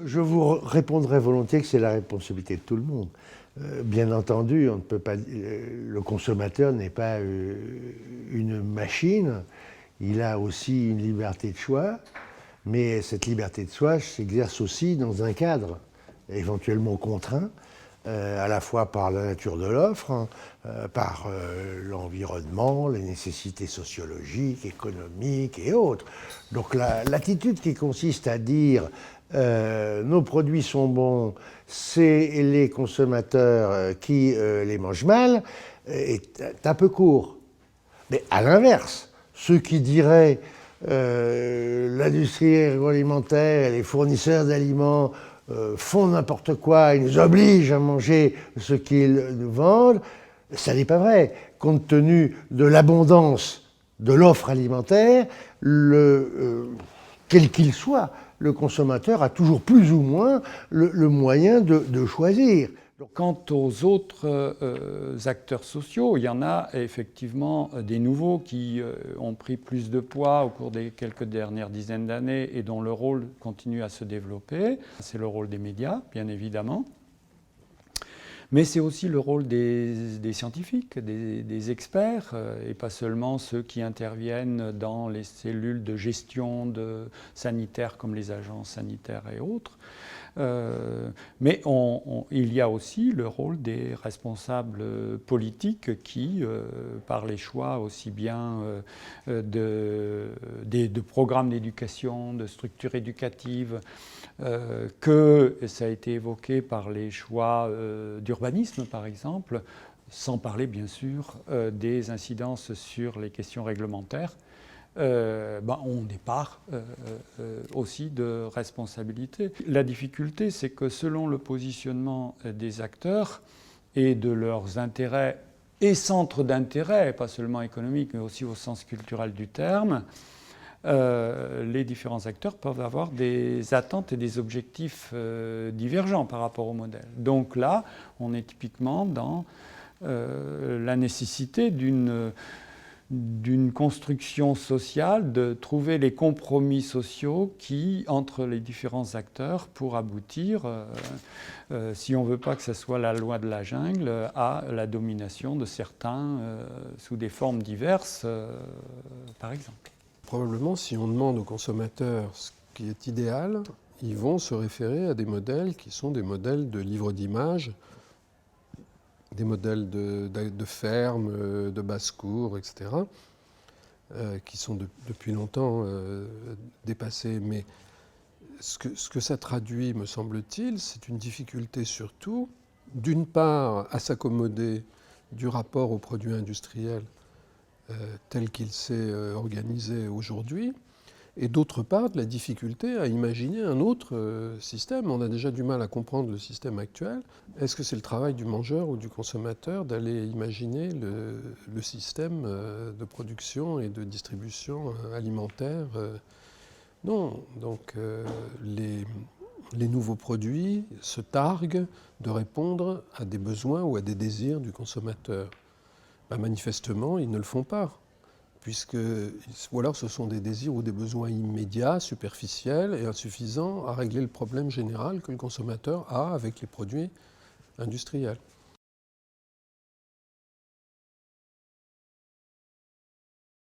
Je vous répondrai volontiers que c'est la responsabilité de tout le monde. Bien entendu, on ne peut pas, le consommateur n'est pas une machine, il a aussi une liberté de choix, mais cette liberté de choix s'exerce aussi dans un cadre éventuellement contraint, à la fois par la nature de l'offre, hein, par l'environnement, les nécessités sociologiques, économiques et autres. Donc l'attitude qui consiste à dire nos produits sont bons, c'est les consommateurs qui les mangent mal, est un peu court. Mais à l'inverse, ceux qui diraient l'industrie agroalimentaire et les fournisseurs d'aliments font n'importe quoi, ils nous obligent à manger ce qu'ils nous vendent, ça n'est pas vrai. Compte tenu de l'abondance de l'offre alimentaire, quel qu'il soit, le consommateur a toujours plus ou moins le moyen de choisir. Quant aux autres acteurs sociaux, il y en a effectivement des nouveaux qui ont pris plus de poids au cours des quelques dernières dizaines d'années et dont le rôle continue à se développer. C'est le rôle des médias, bien évidemment. Mais c'est aussi le rôle des scientifiques, des experts, et pas seulement ceux qui interviennent dans les cellules de gestion sanitaires comme les agences sanitaires et autres. Mais il y a aussi le rôle des responsables politiques qui, par les choix aussi bien de programmes d'éducation, de structures éducatives, que ça a été évoqué par les choix d'urbanisme, par exemple, sans parler bien sûr des incidences sur les questions réglementaires, on départ aussi de responsabilité. La difficulté, c'est que selon le positionnement des acteurs et de leurs intérêts et centres d'intérêt, pas seulement économiques, mais aussi au sens culturel du terme, les différents acteurs peuvent avoir des attentes et des objectifs divergents par rapport au modèle. Donc là, on est typiquement dans la nécessité d'une construction sociale, de trouver les compromis sociaux entre les différents acteurs pour aboutir, si on ne veut pas que ce soit la loi de la jungle, à la domination de certains sous des formes diverses, par exemple. Probablement, si on demande aux consommateurs ce qui est idéal, ils vont se référer à des modèles qui sont des modèles de livres d'images, des modèles de fermes, de basse-cour, etc., qui sont depuis longtemps dépassés. Mais ce que ça traduit, me semble-t-il, c'est une difficulté surtout, d'une part, à s'accommoder du rapport aux produits industriels tel qu'il s'est organisé aujourd'hui, et d'autre part, de la difficulté à imaginer un autre système. On a déjà du mal à comprendre le système actuel. Est-ce que c'est le travail du mangeur ou du consommateur d'aller imaginer le système de production et de distribution alimentaire? Non. Donc les nouveaux produits se targuent de répondre à des besoins ou à des désirs du consommateur. Manifestement, ils ne le font pas, ou alors ce sont des désirs ou des besoins immédiats, superficiels et insuffisants à régler le problème général que le consommateur a avec les produits industriels.